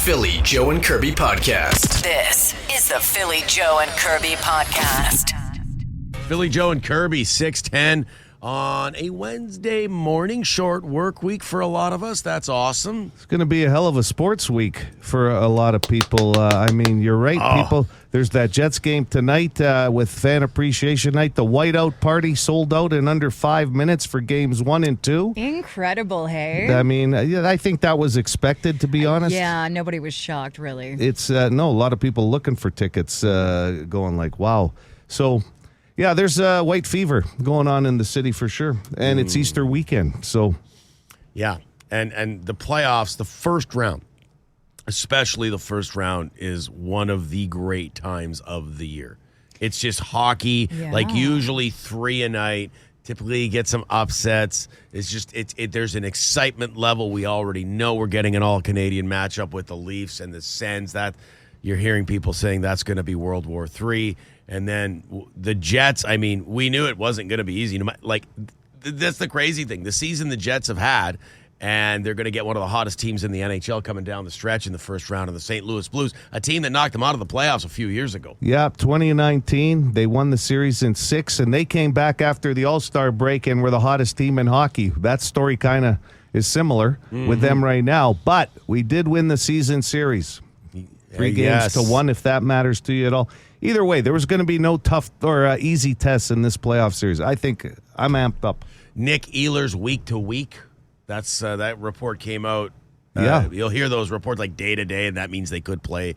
Philly Joe and Kirby podcast. This is the Philly Joe and Kirby podcast. Philly Joe and Kirby, 6:10 on a Wednesday morning. Short work week for a lot of us. That's awesome. It's going to be a hell of a sports week for a lot of people. You're right, people. There's that Jets game tonight with Fan Appreciation Night. The Whiteout Party sold out in under 5 minutes for games 1 and 2. Incredible, hey? I think that was expected, to be honest. Yeah, nobody was shocked, really. It's, a lot of people looking for tickets going like, wow. So, yeah, there's white fever going on in the city for sure. And it's Easter weekend, so. Yeah, and the playoffs, the first round, especially the first round, is one of the great times of the year. It's just hockey, like usually 3 a night. Typically you get some upsets. It's just there's an excitement level. We already know we're getting an all-Canadian matchup with the Leafs and the Sens. That you're hearing people saying that's going to be World War III. And then the Jets, we knew it wasn't going to be easy. That's the crazy thing. The season the Jets have had, and they're going to get one of the hottest teams in the NHL coming down the stretch in the first round of the St. Louis Blues, a team that knocked them out of the playoffs a few years ago. Yeah, 2019, they won the series in 6, and they came back after the All-Star break and were the hottest team in hockey. That story kind of is similar with them right now, but we did win the season series. 3 games to 1, if that matters to you at all. Either way, there was going to be no tough or easy tests in this playoff series. I think I'm amped up. Nick Ehlers week to week. That's that report came out. Yeah, you'll hear those reports like day to day, and that means they could play.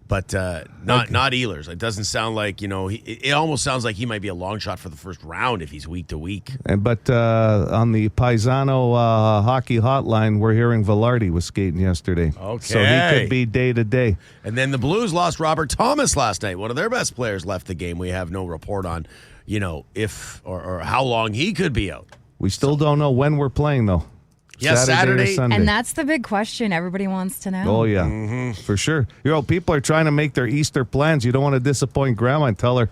But not Ehlers. It doesn't sound like it almost sounds like he might be a long shot for the first round if he's week to week. But on the Paisano hockey hotline, we're hearing Velarde was skating yesterday. Okay, so he could be day to day. And then the Blues lost Robert Thomas last night. One of their best players left the game. We have no report on, if or how long he could be out. We still don't know when we're playing, though. Yeah, Saturday. Or Sunday. And that's the big question everybody wants to know. Oh, yeah, for sure. People are trying to make their Easter plans. You don't want to disappoint Grandma and tell her,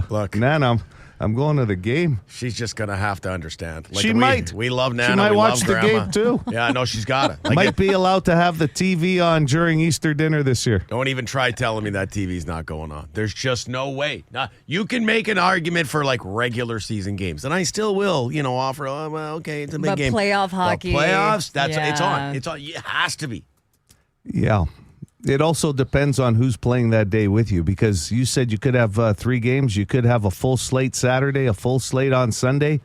look, Nana, I'm going to the game. She's just going to have to understand. She might. We love Nana. She might watch the Grandma. game, too. Yeah, I know she's got it. Might be allowed to have the TV on during Easter dinner this year. Don't even try telling me that TV's not going on. There's just no way. Now, you can make an argument for regular season games, and I still will, offer. Oh, well, okay, it's a big game. But playoff hockey, the playoffs. It's on. It's on. It has to be. Yeah. It also depends on who's playing that day with you, because you said you could have 3 games. You could have a full slate Saturday, a full slate on Sunday,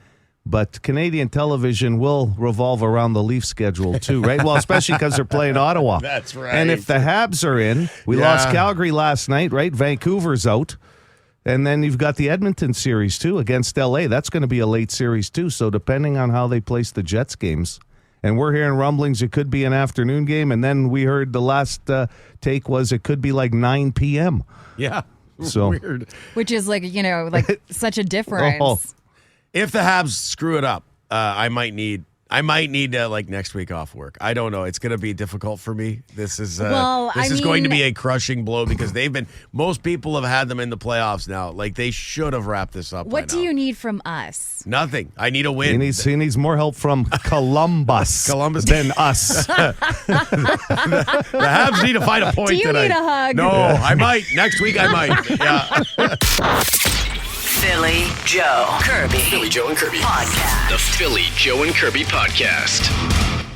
but Canadian television will revolve around the Leaf schedule too, right? Well, especially because they're playing Ottawa. That's right. And if the Habs are in, we lost Calgary last night, right? Vancouver's out. And then you've got the Edmonton series too against LA. That's going to be a late series too. So depending on how they place the Jets games. And we're hearing rumblings it could be an afternoon game. And then we heard the last take was it could be 9 p.m. Yeah. So weird. Which is such a difference. Oh. If the Habs screw it up, I might need next week off work. I don't know. It's going to be difficult for me. This is going to be a crushing blow because most people have had them in the playoffs now. They should have wrapped this up. What do you need from us? Nothing. I need a win. He needs more help from Columbus than us. The Habs need to find a point Do you tonight. need a hug? No, I might. Next week I might. Yeah. Philly Joe Kirby. Philly Joe and Kirby Podcast. The Philly Joe and Kirby podcast.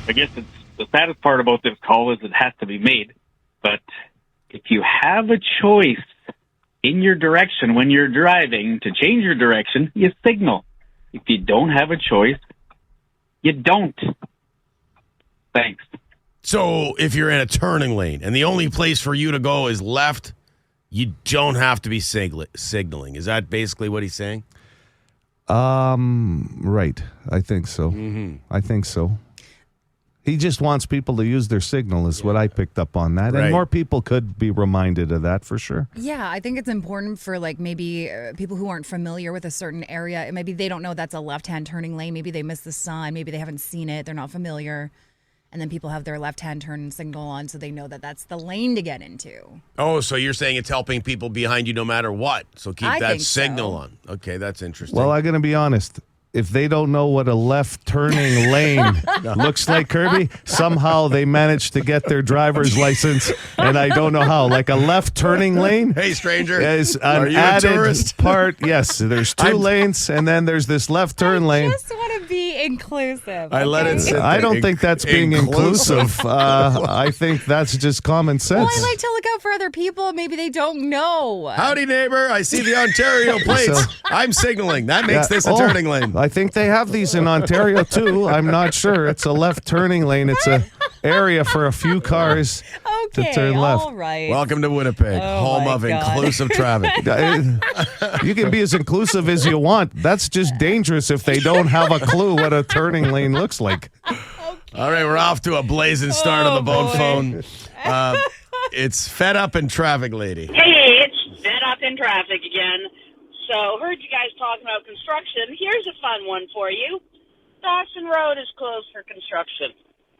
I guess the saddest part about this call is it has to be made. But if you have a choice in your direction when you're driving to change your direction, you signal. If you don't have a choice, you don't. Thanks. So if you're in a turning lane and the only place for you to go is left, you don't have to be signaling. Is that basically what he's saying? Right. I think so. Mm-hmm. I think so. He just wants people to use their signal is what I picked up on that. Right. And more people could be reminded of that for sure. Yeah, I think it's important for maybe people who aren't familiar with a certain area. Maybe they don't know that's a left-hand turning lane. Maybe they missed the sign. Maybe they haven't seen it. They're not familiar. And then people have their left-hand turn signal on so they know that that's the lane to get into. Oh, so you're saying it's helping people behind you no matter what. So keep I that think signal so. on. Okay, that's interesting. Well, I'm going to be honest. if they don't know what a left turning lane looks like, Kirby, somehow they managed to get their driver's license, and I don't know how. Like a left turning lane. Hey, stranger. Is Are an you a added tourist? part. Yes, there's two lanes, and then there's this left turn lane. I just want to be inclusive. I let it okay? sit. I don't think that's being inclusive. I think that's just common sense. Well, I like to look out for other people. Maybe they don't know. Howdy, neighbor. I see the Ontario plates. So- I'm signaling. That makes this a turning lane. I think they have these in Ontario too. I'm not sure. It's a left turning lane. It's a area for a few cars Okay, to turn left. all right. Welcome to Winnipeg, Oh, home my of God. inclusive traffic. You can be as inclusive as you want. That's just dangerous if they don't have a clue what a turning lane looks like. All right, we're off to a blazing start on the bone phone. It's Fed Up in Traffic Lady. Hey, it's Fed Up in Traffic again. So, heard you guys talking about construction. Here's a fun one for you. Dawson Road is closed for construction.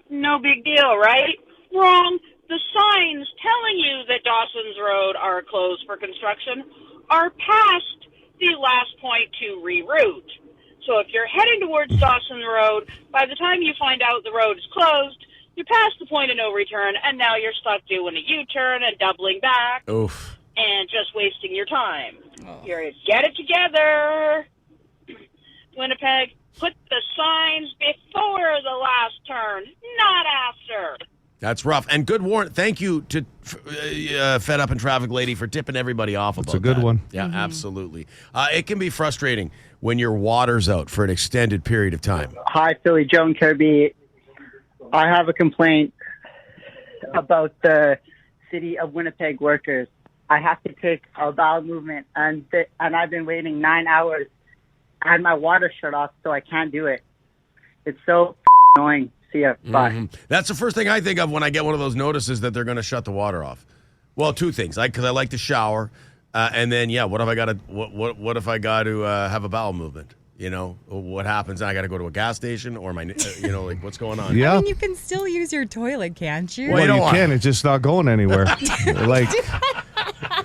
No big deal, right? Wrong. The signs telling you that Dawson's Road are closed for construction are past the last point to reroute. So if you're heading towards Dawson Road, by the time you find out the road is closed, you're past the point of no return, and now you're stuck doing a U-turn and doubling back. Oof. And just wasting your time. Here, get it together. Winnipeg, put the signs before the last turn, not after. That's rough. And good warning. Thank you to Fed Up in Traffic Lady for tipping everybody off about that. It's a good one. Yeah, absolutely. It can be frustrating when your water's out for an extended period of time. Hi, Philly, Joe, and Kirby. I have a complaint about the city of Winnipeg workers. I have to take a bowel movement, and I've been waiting 9 hours. I had my water shut off, so I can't do it. It's so annoying. See ya. Bye. That's the first thing I think of when I get one of those notices that they're going to shut the water off. Well, two things. Because I like to shower, and then what if I got to what if I got to have a bowel movement? You know, what happens? I got to go to a gas station, or my like what's going on? Yeah. I mean, you can still use your toilet, can't you? Well, Well, you can. It's just not going anywhere. Like,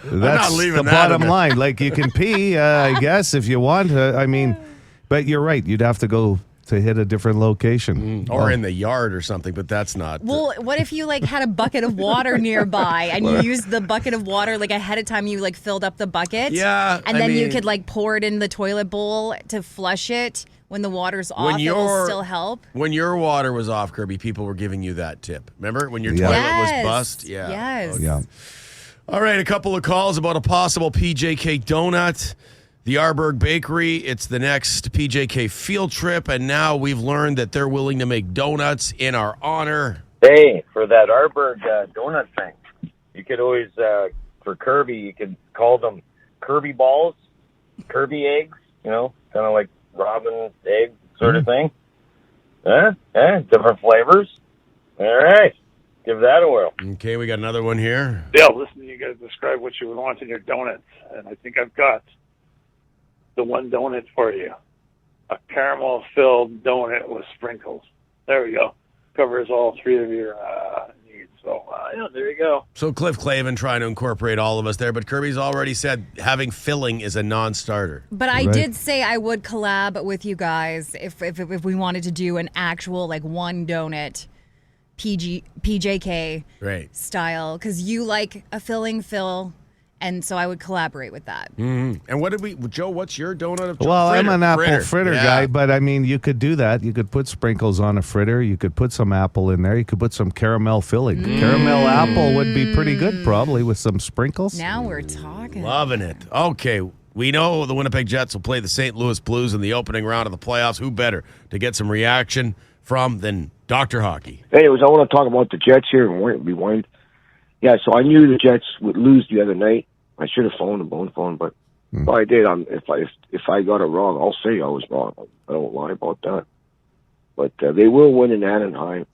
that's leaving the that in bottom there. line. Like, you can pee, I guess, if you want. I mean, but you're right. You'd have to go to hit a different location. Or in the yard or something, but that's not. Well, what if you had a bucket of water nearby and you used the bucket of water ahead of time? You filled up the bucket, Yeah, and I then you mean- could pour it in the toilet bowl to flush it when the water's off. It will still help. When your water was off, Kirby, people were giving you that tip. Remember when your Yeah. toilet was Yes. bust? Yeah. Yes. Yeah. All right, a couple of calls about a possible PJK donut. The Arberg Bakery, it's the next PJK field trip, and now we've learned that they're willing to make donuts in our honor. Hey, for that Arberg donut thing, you could always, for Kirby, you could call them Kirby balls, Kirby eggs, kind of like robin egg sort of thing. Different flavors. All right, give that a whirl. Okay, we got another one here. Yeah, listen to you guys describe what you would want in your donuts, and I think I've got the one donut for you. A caramel-filled donut with sprinkles. There we go. Covers all three of your needs. So, there you go. So Cliff Clavin trying to incorporate all of us there, but Kirby's already said having filling is a non-starter. But I did say I would collab with you guys if we wanted to do an actual one donut PJK style, because you like a filling fill. And so I would collaborate with that. Mm-hmm. And what did Joe, what's your donut of choice? Well, I'm an apple fritter guy, Yeah. but I mean, you could do that. You could put sprinkles on a fritter. You could put some apple in there. You could put some caramel filling. Caramel apple would be pretty good, probably, with some sprinkles. Now we're talking. Loving it. Okay, we know the Winnipeg Jets will play the St. Louis Blues in the opening round of the playoffs. Who better to get some reaction from than Dr. Hockey? Anyways, I want to talk about the Jets here and rewind. Yeah, so I knew the Jets would lose the other night. I should have phoned the bone phone, but well, I did. If I got it wrong, I'll say I was wrong. I don't lie about that. But they will win in Anaheim.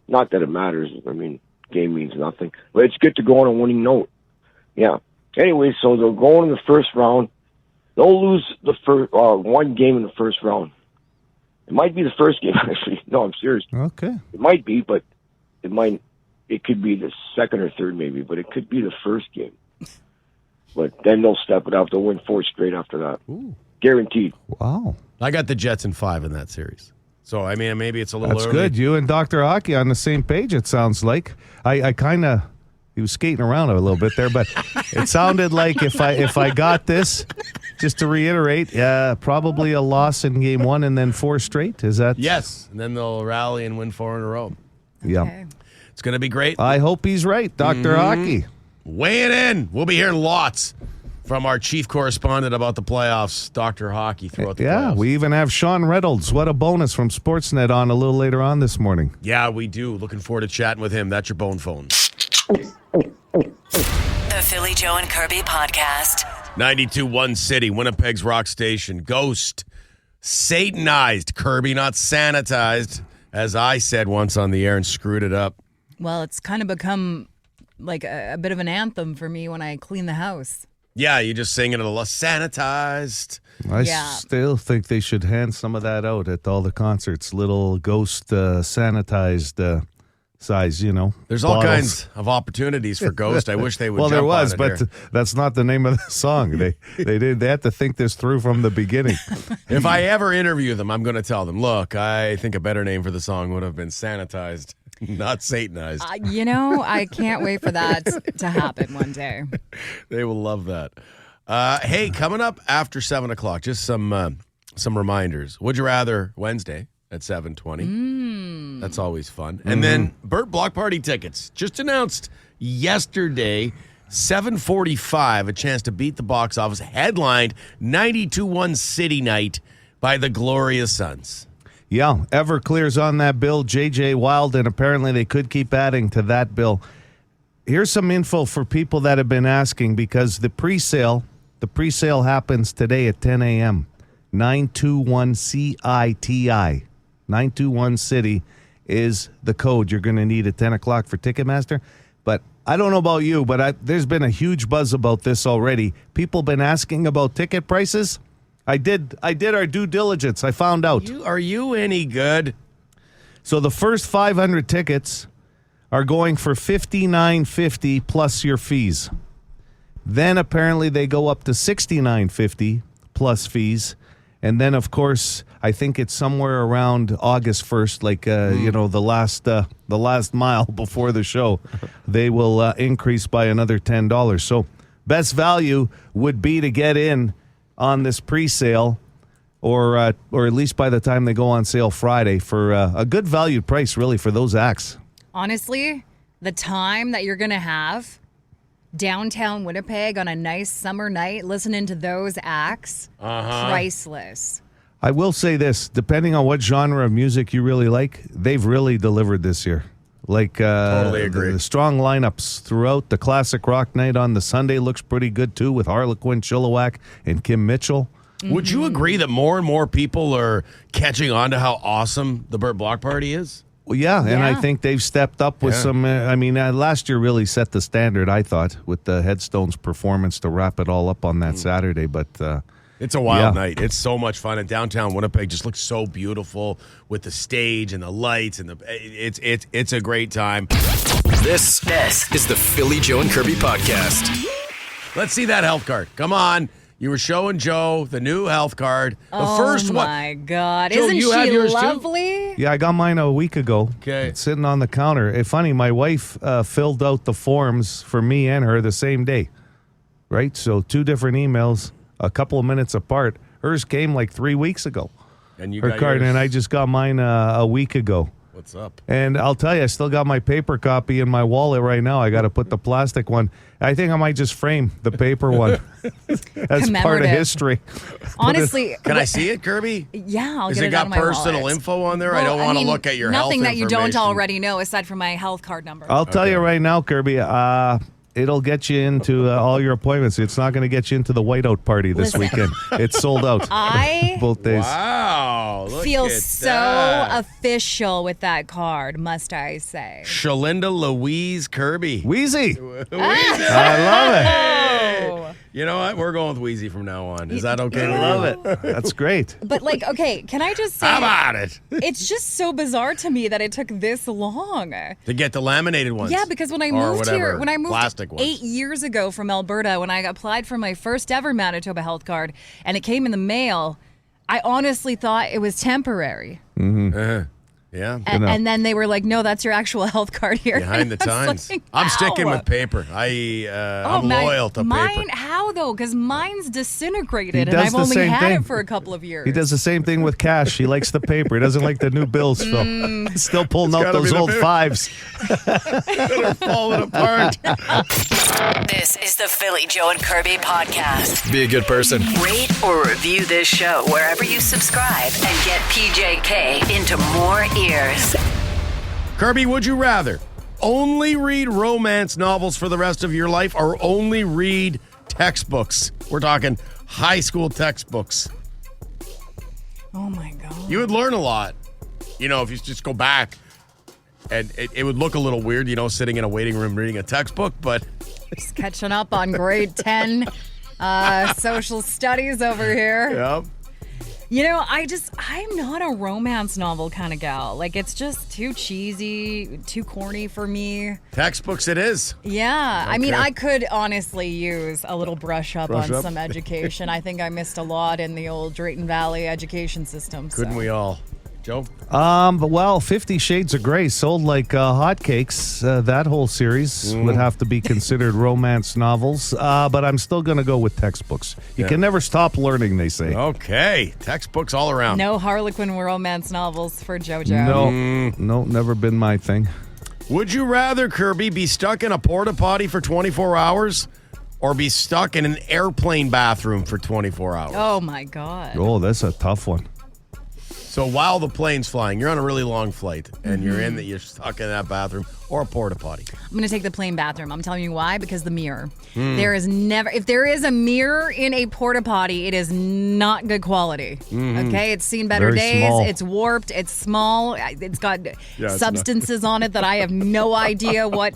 Not that it matters. I mean, game means nothing. But it's good to go on a winning note. Yeah. Anyway, so they'll go in the first round. They'll lose the first one game in the first round. It might be the first game, actually. No, I'm serious. Okay. It might be, but it might. It could be the second or third, maybe. But it could be the first game. But then they'll step it up. They'll win 4 straight after that. Ooh. guaranteed. Wow. I got the Jets in 5 in that series. So, I mean, maybe it's a little That's early. good. You and Dr. Hockey on the same page, it sounds like. I kind of, he was skating around a little bit there, but it sounded like if I got this, just to reiterate, probably a loss in game 1 and then 4 straight. Is that? Yes. And then they'll rally and win 4 in a row. Yeah. Okay. It's going to be great. I hope he's right, Dr. Hockey. Weigh it in. We'll be hearing lots from our chief correspondent about the playoffs, Dr. Hockey, throughout the playoffs. We even have Sean Reynolds. What a bonus from Sportsnet on a little later on this morning. Yeah, we do. Looking forward to chatting with him. That's your bone phone. The Philly Joe and Kirby podcast. 92.1 City, Winnipeg's rock station. Ghost. Satanized. Kirby, not sanitized. As I said once on the air and screwed it up. Well, it's kind of become like a bit of an anthem for me when I clean the house. Yeah, you just sing it a lot. Sanitized. I Yeah. still think they should hand some of that out at all the concerts. Little Ghost sanitized size, There's all bottles. kinds of opportunities for Ghost. I wish they would Well, jump there was, on it but here. that's not the name of the song. They had to think this through from the beginning. If I ever interview them, I'm going to tell them, look, I think a better name for the song would have been Sanitized, not Satanized. I can't wait for that to happen one day. They will love that. Hey, coming up after 7 o'clock, just some reminders. Would you rather Wednesday at 7:20? That's always fun. And then Burt Block Party tickets, just announced yesterday, 7:45, a chance to beat the box office, headlined 92.1 City Night by the Glorious Sons. Yeah, Everclear's on that bill. J.J. Wild, and apparently they could keep adding to that bill. Here's some info for people that have been asking, because the pre-sale happens today at 10 a.m. 921 CITI. 921 City is the code you're going to need at 10 o'clock for Ticketmaster. But I don't know about you, but there's been a huge buzz about this already. People been asking about ticket prices. I did our due diligence. I found out. Are you any good? So the first 500 tickets are going for $59.50 plus your fees. Then apparently they go up to $69.50 plus fees. And then, of course, I think it's somewhere around August 1st, like, the last mile before the show, they will increase by another $10. So best value would be to get in on this pre-sale or at least by the time they go on sale Friday for a good valued price, really, for those acts. Honestly, the time that you're going to have downtown Winnipeg on a nice summer night listening to those acts, priceless. I will say this, depending on what genre of music you really like, they've really delivered this year. Like Totally agree. The strong lineups throughout. The classic rock night on the Sunday looks pretty good too, with Harlequin, Chilliwack, and Kim Mitchell. Would you agree that more and more people are catching on to how awesome the Burt Block Party is? Well, yeah, and I Yeah. think they've stepped up with some. Last year really set the standard, I thought, with the Headstones performance to wrap it all up on that Saturday. But It's a wild night. It's so much fun, and downtown Winnipeg just looks so beautiful with the stage and the lights, and it's a great time. This is the Philly Joe and Kirby podcast. Let's see that health card. Come on. You were showing Joe the new health card. The first one. Oh, my God. Joe, Isn't you have she yours too? lovely? yeah, I got mine a week ago. Okay. It's sitting on the counter. It's funny, my wife filled out the forms for me and her the same day, right? So 2 different emails, a couple of minutes apart. Hers came like 3 weeks ago. And you Her got card, yours. and I just got mine a week ago. What's up? And I'll tell you, I still got my paper copy in my wallet right now. I got to put the plastic one. I think I might just frame the paper one as part of Commemorative. history. Honestly, Can I see it, Kirby? yeah, I'll Has get it it got out of my personal wallet. info on there? I don't want to look at your health nothing that you don't information. already know aside from my health card number. I'll tell you right now, Kirby, it'll get you into all your appointments. It's not going to get you into the whiteout party this weekend. It's sold out. I both days. Wow. Look feel at so that. official with that card, must I say. Shalinda Louise Kirby. Wheezy. I love it. right. You know what? We're going with Wheezy from now on. Is that okay? I love it. That's great. But like, okay, can I just say? How about it? It's just so bizarre to me that it took this long To get the laminated ones. Yeah, because when I moved here, when I moved 8 years ago from Alberta, when I applied for my first ever Manitoba Health Card, and it came in the mail, I honestly thought it was temporary. Mm-hmm. Yeah. And then they were like, no, that's your actual health card here. Behind the times. Like, I'm sticking how? with paper. I'm loyal to mine, paper. how though? Because mine's disintegrated, and does I've the only same had thing. it for a couple of years. He does the same thing with cash. He likes the paper. He doesn't like the new bills, Phil. Still pulling out those old fives. They're falling apart. This is the Philly Joe and Kirby podcast. Be a good person. Rate or review this show wherever you subscribe and get PJK into more ears. Kirby, would you rather only read romance novels for the rest of your life or only read textbooks? We're talking high school textbooks. Oh, my God. You would learn a lot, if you just go back. And it would look a little weird, sitting in a waiting room reading a textbook, but... Just catching up on grade 10 social studies over here. Yep. I'm not a romance novel kind of gal. Like, it's just too cheesy, too corny for me. Textbooks it is. Yeah. Okay. I mean, I could honestly use a little brush up on some education. I think I missed a lot in the old Drayton Valley education system. Couldn't we all? Joe? Well, 50 Shades of Grey sold like hotcakes. That whole series would have to be considered romance novels. But I'm still going to go with textbooks. You can never stop learning, they say. Okay. Textbooks all around. No Harlequin romance novels for JoJo. No, never been my thing. Would you rather, Kirby, be stuck in a porta-potty for 24 hours or be stuck in an airplane bathroom for 24 hours? Oh, my God. Oh, that's a tough one. So while the plane's flying, you're on a really long flight, and you're stuck in that bathroom or a porta potty. I'm going to take the plane bathroom. I'm telling you why, because the mirror. There is never, if there is a mirror in a porta potty, it is not good quality. Okay, it's seen better Very days. small. It's warped. It's small. It's got substances on it that I have no idea what.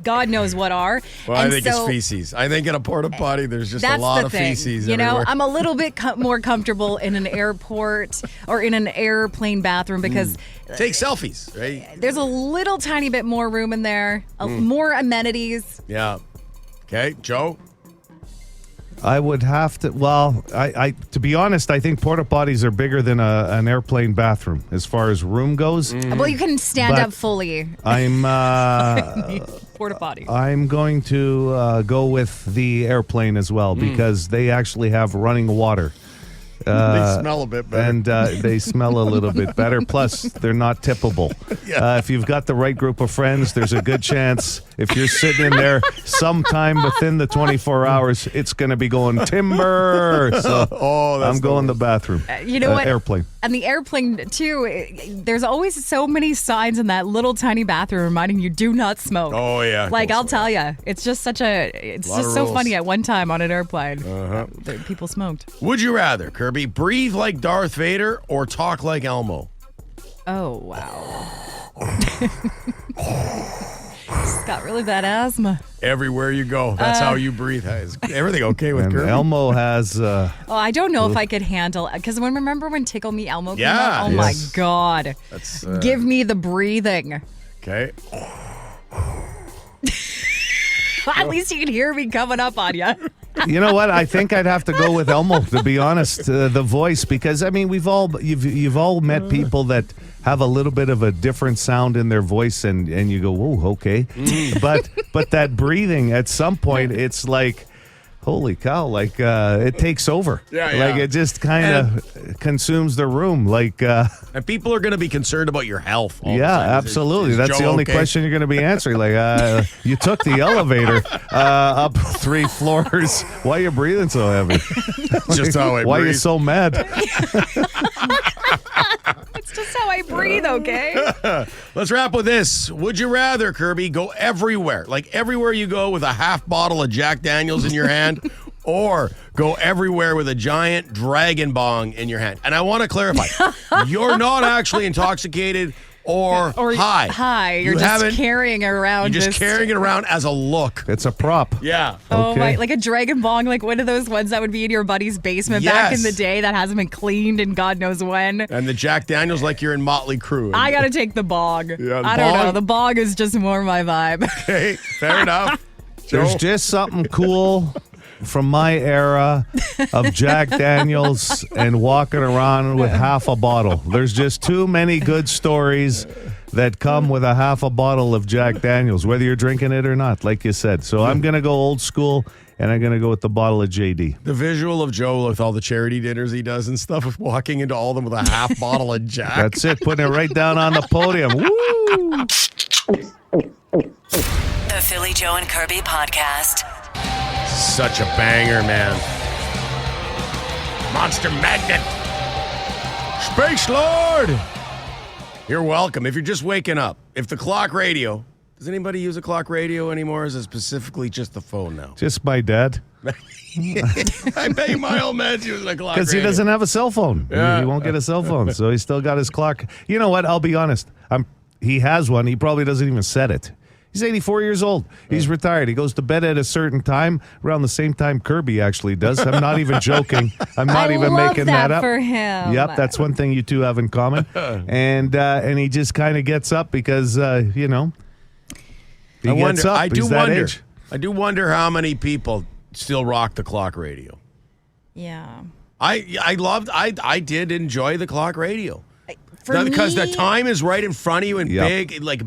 God knows what are. Well, I think it's feces. I think in a porta potty, there's just a lot of feces. everywhere. I'm a little bit more comfortable in an airport or in an airplane bathroom because take selfies, right? There's a little tiny bit more room in there, more amenities. Yeah. Okay, Joe. I would have to. Well, I to be honest, I think porta potties are bigger than an airplane bathroom as far as room goes. Well, you can stand But up fully. I'm Porta potty. I'm going to go with the airplane as well because they actually have running water. They smell a bit better. And they smell a little bit better. Plus, they're not tippable. If you've got the right group of friends, there's a good chance if you're sitting in there sometime within the 24 hours, it's going to be going timber. So I'm going the bathroom. You know what? Airplane. And the airplane, too, there's always so many signs in that little tiny bathroom reminding you, do not smoke. Oh, yeah. Like, I'll tell you, it's just such it's just so funny at one time on an airplane. People smoked. Would you rather, Kirby, breathe like Darth Vader or talk like Elmo? Oh, wow. He's got really bad asthma. Everywhere you go, that's how you breathe. Is everything okay with And Kirby? Elmo has. Oh, I don't know if I could handle it. Because remember when Tickle Me Elmo came out? Oh, yes. my God. That's, Give me the breathing. Okay. At least you can hear me coming up on you. You know what? I think I'd have to go with Elmo, to be honest. The voice, because I mean, you've all met people that have a little bit of a different sound in their voice, and you go, "Whoa, okay." But that breathing, at some point, it's like, holy cow! Like it takes over. Yeah. Like it just kind of consumes the room. Like and people are going to be concerned about your health. All the yeah, time. absolutely. Is That's the Joe only okay? question you're going to be answering. Like you took the elevator up 3 floors. Why are you breathing so heavy? Just how I Why are you breathe. so mad? It's just how I breathe, okay? Let's wrap with this. Would you rather, Kirby, go everywhere, like everywhere you go with a half bottle of Jack Daniels in your hand, or go everywhere with a giant dragon bong in your hand? And I want to clarify, you're not actually intoxicated or hi. Hi. You're just carrying around. You're just carrying it around as a look. It's a prop. Yeah. Oh my! Like a dragon bong, like one of those ones that would be in your buddy's basement back in the day that hasn't been cleaned in God knows when. And the Jack Daniels, like you're in Motley Crue. I gotta take the bong. Yeah, I don't know. The bong is just more my vibe. Okay, fair enough. There's just something cool from my era of Jack Daniels and walking around with half a bottle. There's just too many good stories that come with a half a bottle of Jack Daniels, whether you're drinking it or not, like you said. So I'm going to go old school, and I'm going to go with the bottle of JD. The visual of Joe with all the charity dinners he does and stuff, walking into all of them with a half bottle of Jack. That's it, putting it right down on the podium. Woo! The Philly Joe and Kirby podcast. Such a banger, man. Monster Magnet. Space Lord. You're welcome. If you're just waking up, if the clock radio, does anybody use a clock radio anymore? Or is it specifically just the phone now? Just my dad. I bet my old man's using a clock radio. Because he doesn't have a cell phone. Yeah. He won't get a cell phone, so he's still got his clock. You know what? I'll be honest. He has one. He probably doesn't even set it. He's 84 years old. He's retired. He goes to bed at a certain time, around the same time Kirby actually does. I'm not even joking. I'm not even making that up. For him. Yep, that's one thing you two have in common. And he just kind of gets up because, he gets up. I do He's that wonder. age. I do wonder how many people still rock the clock radio. Yeah. I did enjoy the clock radio. Because the time is right in front of you and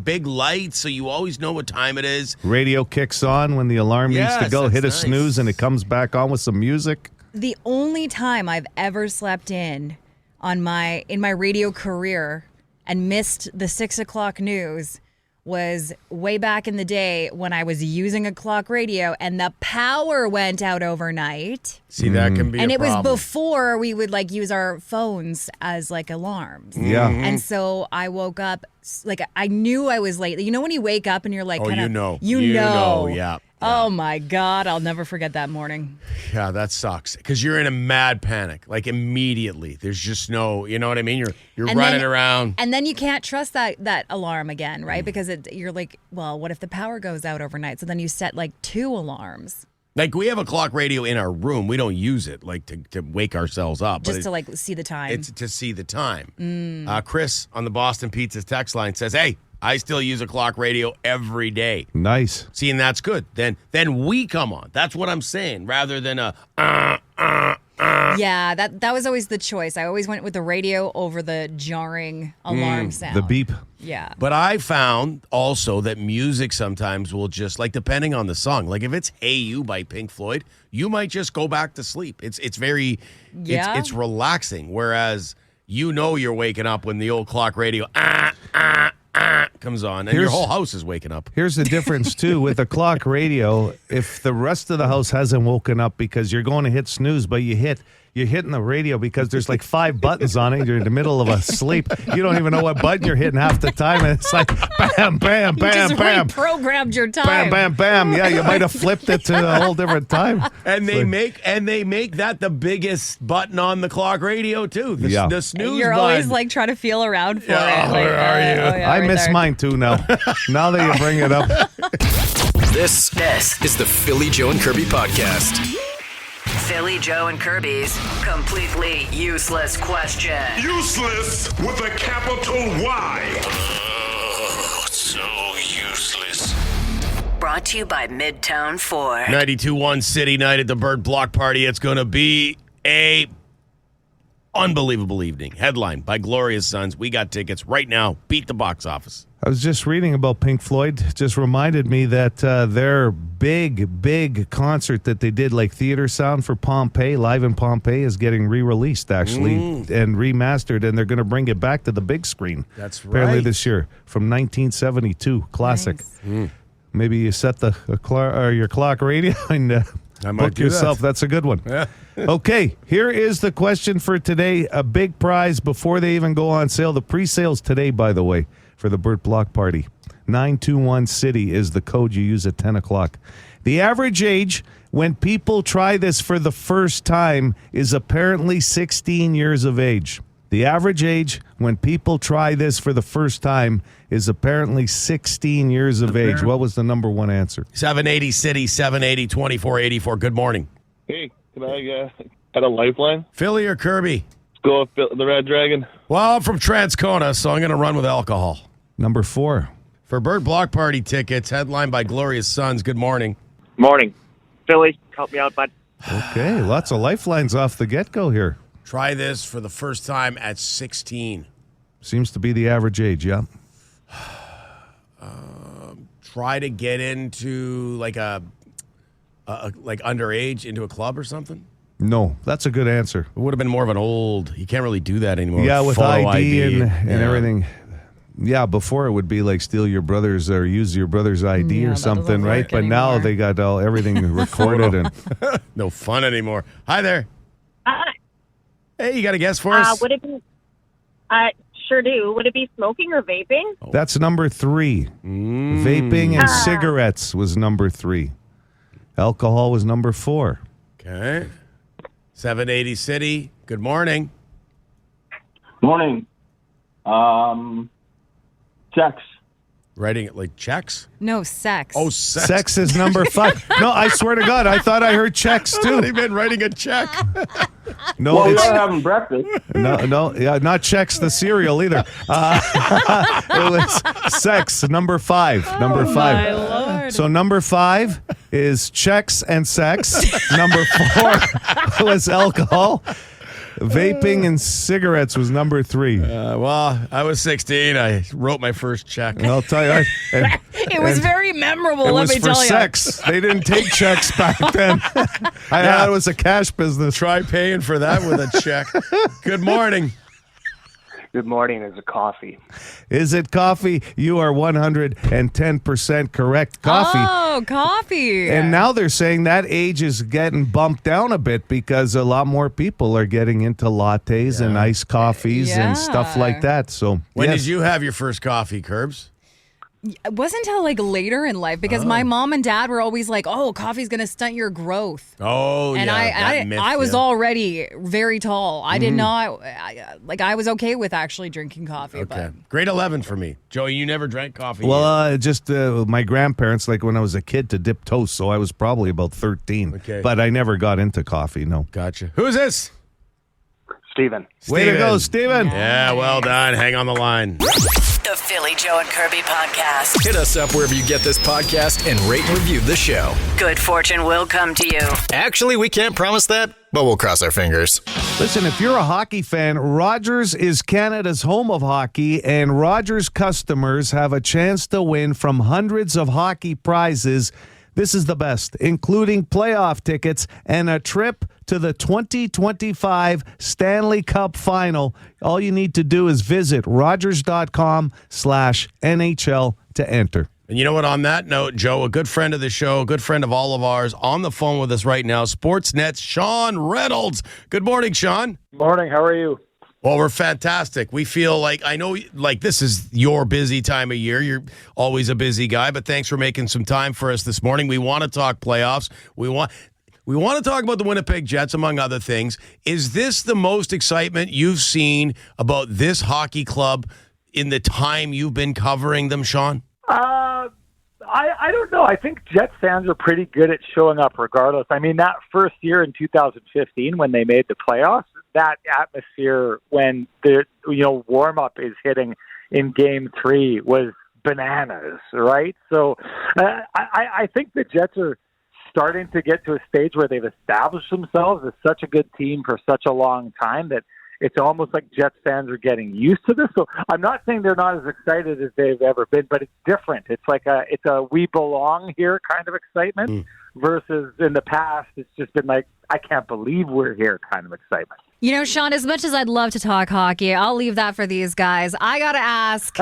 big lights, so you always know what time it is. Radio kicks on when the alarm needs to go. Hit a nice. snooze and it comes back on with some music. The only time I've ever slept in my radio career and missed the 6 o'clock news was way back in the day when I was using a clock radio and the power went out overnight. See, that can be and a it was problem. before we would use our phones as alarms. Yeah. And so I woke up, I knew I was late. You know when you wake up and you're like, you know. Yeah. Oh my God, I'll never forget that morning. Yeah, that sucks. Because you're in a mad panic, immediately. There's just no, you know what I mean? You're running around. And then you can't trust that alarm again, right? Because you're like, well, what if the power goes out overnight? So then you set 2 alarms. We have a clock radio in our room. We don't use it to wake ourselves up. Just to see the time. It's to see the time. Chris on the Boston Pizzas text line says, hey, I still use a clock radio every day. Nice. See, and that's good. Then we come on. That's what I'm saying. Rather than a Yeah, that was always the choice. I always went with the radio over the jarring alarm sound. The beep. Yeah. But I found also that music sometimes will just, depending on the song, if it's Hey You by Pink Floyd, you might just go back to sleep. It's very, it's relaxing. Whereas you're waking up when the old clock radio comes on and your whole house is waking up. Here's the difference too with the clock radio. If the rest of the house hasn't woken up because you're going to hit snooze, but you're hitting the radio because there's 5 buttons on it. You're in the middle of a sleep. You don't even know what button you're hitting half the time. And it's bam, bam, bam, you just bam. reprogrammed your time. Bam, bam, bam. Yeah, you might have flipped it to a whole different time. And they make that the biggest button on the clock radio too. The snooze You're button. always trying to feel around for it. Where are you? Oh, yeah, I right miss there. mine too now. Now that you bring it up. This is the Philly Joe and Kirby podcast. Philly Joe and Kirby's completely useless question. Useless with a capital Y. So useless. Brought to you by Midtown Ford. 92.1 City Night at the Burt Block Party. It's going to be a unbelievable evening. Headline by Gloria's Sons. We got tickets right now. Beat the box office. I was just reading about Pink Floyd. It just reminded me that their big concert that they did, Theater Sound for Pompeii, live in Pompeii, is getting re-released, actually, and remastered, and they're going to bring it back to the big screen. That's Apparently right. this year, from 1972. Classic. Nice. Maybe you set your clock radio and I might book do yourself. that. That's a good one. Yeah. Okay, here is the question for today. A big prize before they even go on sale. The pre-sale's today, by the way, for the Burt Block Party. 921 City is the code you use at 10 o'clock. The average age when people try this for the first time is apparently 16 years of age. The average age when people try this for the first time is apparently 16 years of age. What was the number one answer? 780 City, 780 2484. Good morning. Hey, can I add a lifeline? Philly or Kirby? Let's go with the Red Dragon. Well, I'm from Transcona, so I'm going to run with alcohol. Number 4. For Burt Block Party tickets, headlined by Glorious Sons. Good morning. Morning. Philly, help me out, bud. Okay, lots of lifelines off the get-go here. Try this for the first time at 16. Seems to be the average age, yeah. Try to get into like like underage into a club or something? No, that's a good answer. It would have been more of an old. You can't really do that anymore. Yeah, with Photo ID and everything. Yeah, before it would be like steal your brother's or use your brother's ID or something, right? But now they got everything recorded and no fun anymore. Hi there. Hi. Hey, you got a guess for us? Would it be? Sure do. Would it be smoking or vaping? That's number 3. Vaping and cigarettes was number 3. Alcohol was number 4. Okay. 780 City. Good morning. Morning. Checks. Writing it like checks? No, sex. Oh, sex. Sex is number 5. No, I swear to God, I thought I heard checks too. He been writing a check. No, well, we it's are having breakfast. no, yeah, not checks the cereal either. It was sex. Number 5. Number 5. My Lord. So number 5 is checks and sex. Number 4 was alcohol. Vaping and cigarettes was number 3. Well, I was 16. I wrote my first check. I'll tell you. It was very memorable, It let was me for tell you. sex. They didn't take checks back then. I thought it was a cash business. Try paying for that with a check. Good morning. Good morning. Is it coffee? Is it coffee? You are 110% correct. Coffee. Oh, coffee. And now they're saying that age is getting bumped down a bit because a lot more people are getting into lattes and iced coffees and stuff like that. So When yes. did you have your first coffee, Curbs? It wasn't until like later in life because my mom and dad were always like, "Oh, coffee's gonna stunt your growth." Oh, and yeah. I was already very tall. I did not I was okay with actually drinking coffee. Okay. Grade 11 for me. Joey, you never drank coffee. Well, just my grandparents, like when I was a kid, to dip toast. So I was probably about 13. Okay. But I never got into coffee, no. Gotcha. Who's this? Steven. Way to go, Steven. Yeah, well done. Hang on the line. The Philly, Joe, and Kirby podcast. Hit us up wherever you get this podcast and rate and review the show. Good fortune will come to you. Actually, we can't promise that, but we'll cross our fingers. Listen, if you're a hockey fan, Rogers is Canada's home of hockey, and Rogers customers have a chance to win from hundreds of hockey prizes. This is the best, including playoff tickets and a trip to the 2025 Stanley Cup Final. All you need to do is visit rogers.com/NHL to enter. And you know what? On that note, Joe, a good friend of the show, a good friend of all of ours, on the phone with us right now, Sportsnet's Sean Reynolds. Good morning, Sean. Morning. How are you? Well, we're fantastic. We feel like, I know, like this is your busy time of year. You're always a busy guy, but thanks for making some time for us this morning. We want to talk playoffs. We want to talk about the Winnipeg Jets, among other things. Is this the most excitement you've seen about this hockey club in the time you've been covering them, Sean? I don't know. I think Jets fans are pretty good at showing up regardless. I mean, that first year in 2015 when they made the playoffs, that atmosphere when the warm-up is hitting in Game 3 was bananas, right? So I think the Jets are starting to get to a stage where they've established themselves as such a good team for such a long time that it's almost like Jets fans are getting used to this. So I'm not saying they're not as excited as they've ever been, but it's different. It's like a we belong here kind of excitement versus in the past it's just been like, I can't believe we're here kind of excitement. You know, Sean, as much as I'd love to talk hockey, I'll leave that for these guys. I got to ask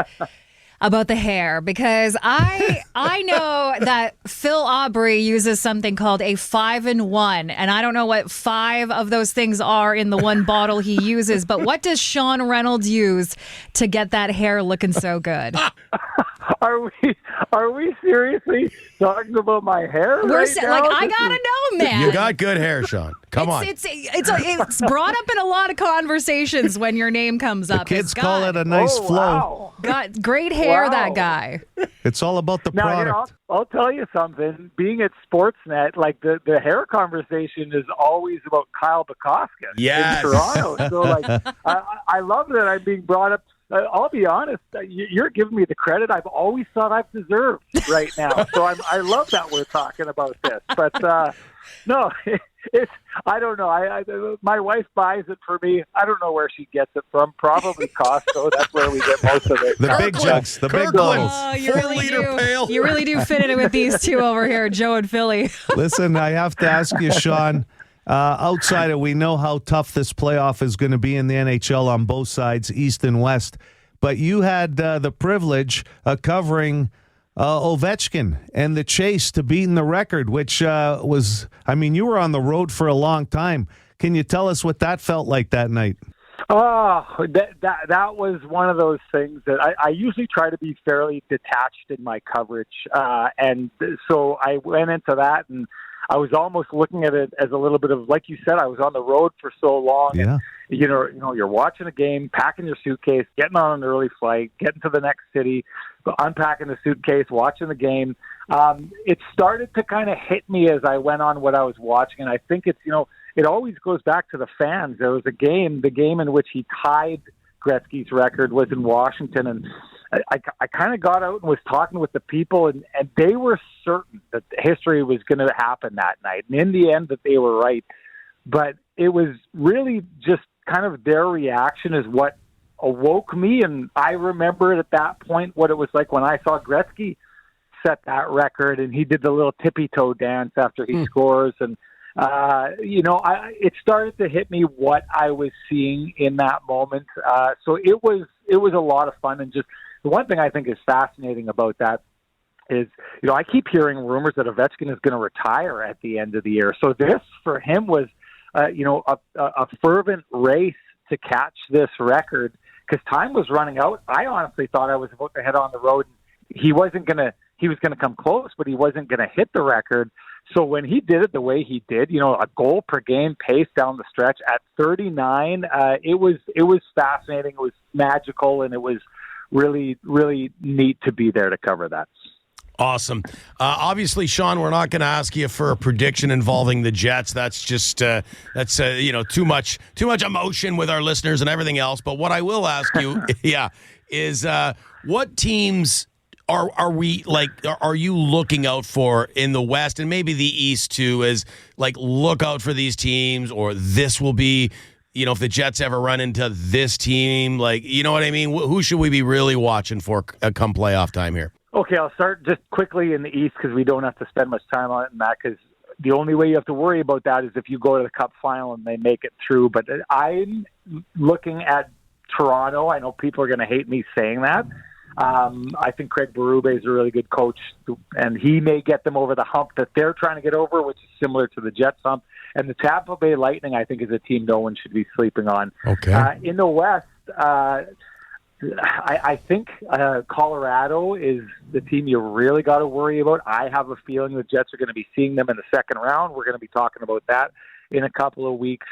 about the hair because I know that Phil Aubrey uses something called a 5-in-1, and I don't know what 5 of those things are in the one bottle he uses, but what does Sean Reynolds use to get that hair looking so good? Are we seriously talking about my hair? We're right now? I gotta know, man. You got good hair, Sean. Come on. It's brought up in a lot of conversations when your name comes up. Kids call it a nice flow. Wow. Got great hair, Wow. that guy. It's all about the Now, product. I'll tell you something. Being at Sportsnet, like the hair conversation is always about Kyle Bukowski Yes. in Toronto. So, like, I love that I'm being brought up. I'll be honest. You're giving me the credit I've always thought I've deserved right now. So I love that we're talking about this. But no, I don't know. My wife buys it for me. I don't know where she gets it from. Probably Costco. That's where we get most of it. The big jugs, the big bottles. Oh, you really do fit in with these two over here, Joe and Philly. Listen, I have to ask you, Sean. Outside of, we know how tough this playoff is going to be in the NHL on both sides, East and West. But you had the privilege of covering Ovechkin and the chase to beating the record, which was, I mean, you were on the road for a long time. Can you tell us what that felt like that night? Oh, that was one of those things that I usually try to be fairly detached in my coverage. And so I went into that and I was almost looking at it as a little bit of, like you said, I was on the road for so long. Yeah. And, you're watching a game, packing your suitcase, getting on an early flight, getting to the next city, unpacking the suitcase, watching the game. It started to kind of hit me as I went on what I was watching. And I think it's, it always goes back to the fans. There was the game in which he tied Gretzky's record was in Washington, and I kind of got out and was talking with the people, and they were certain that history was going to happen that night. And in the end, that they were right. But it was really just kind of their reaction is what awoke me. And I remembered at that point what it was like when I saw Gretzky set that record, and he did the little tippy-toe dance after he scores. And, it started to hit me what I was seeing in that moment. So it was a lot of fun. And just the one thing I think is fascinating about that is, I keep hearing rumors that Ovechkin is going to retire at the end of the year. So this for him was, a fervent race to catch this record because time was running out. I honestly thought I was about to head on the road. He was going to come close, but he wasn't going to hit the record. So when he did it the way he did, a goal per game pace down the stretch at 39, it was fascinating. It was magical, and it was really, really neat to be there to cover that. Awesome. Obviously, Sean, we're not going to ask you for a prediction involving the Jets. That's just too much emotion with our listeners and everything else. But what I will ask you, is what teams are you looking out for in the West and maybe the East too? As look out for these teams, or this will be, if the Jets ever run into this team, you know what I mean? Who should we be really watching for come playoff time here? Okay, I'll start just quickly in the East because we don't have to spend much time on it in that, because the only way you have to worry about that is if you go to the Cup final and they make it through. But I'm looking at Toronto. I know people are going to hate me saying that. I think Craig Berube is a really good coach, and he may get them over the hump that they're trying to get over, which is similar to the Jets hump. And the Tampa Bay Lightning, I think, is a team no one should be sleeping on. Okay. In the West, I think Colorado is the team you really got to worry about. I have a feeling the Jets are going to be seeing them in the second round. We're going to be talking about that in a couple of weeks.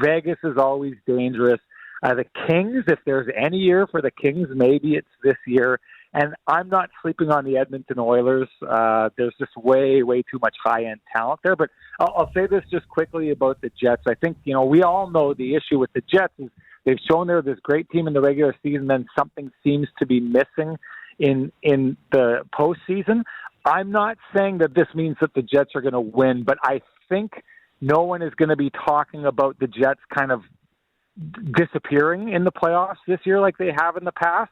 Vegas is always dangerous. The Kings, if there's any year for the Kings, maybe it's this year. And I'm not sleeping on the Edmonton Oilers. There's just way, way too much high-end talent there. But I'll say this just quickly about the Jets. I think, we all know the issue with the Jets is they've shown they're this great team in the regular season, then something seems to be missing in the postseason. I'm not saying that this means that the Jets are going to win, but I think no one is going to be talking about the Jets kind of disappearing in the playoffs this year like they have in the past.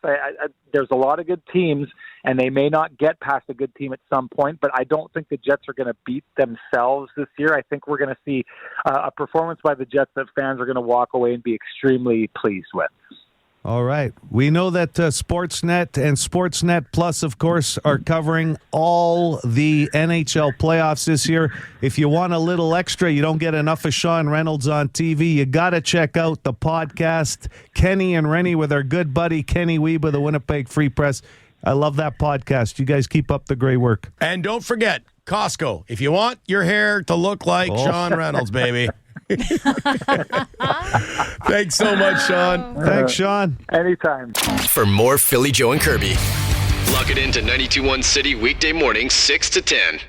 There's a lot of good teams, and they may not get past a good team at some point, but I don't think the Jets are going to beat themselves this year. I think we're going to see a performance by the Jets that fans are going to walk away and be extremely pleased with. All right. We know that Sportsnet and Sportsnet Plus, of course, are covering all the NHL playoffs this year. If you want a little extra, you don't get enough of Sean Reynolds on TV, you got to check out the podcast, Kenny and Rennie with our good buddy Kenny Weeb of the Winnipeg Free Press. I love that podcast. You guys keep up the great work. And don't forget, Costco, if you want your hair to look like Sean Reynolds, baby. Thanks so much, Sean. Thanks, Sean. Anytime. For more Philly, Joe, and Kirby, log it into 92.1 City weekday mornings 6 to 10.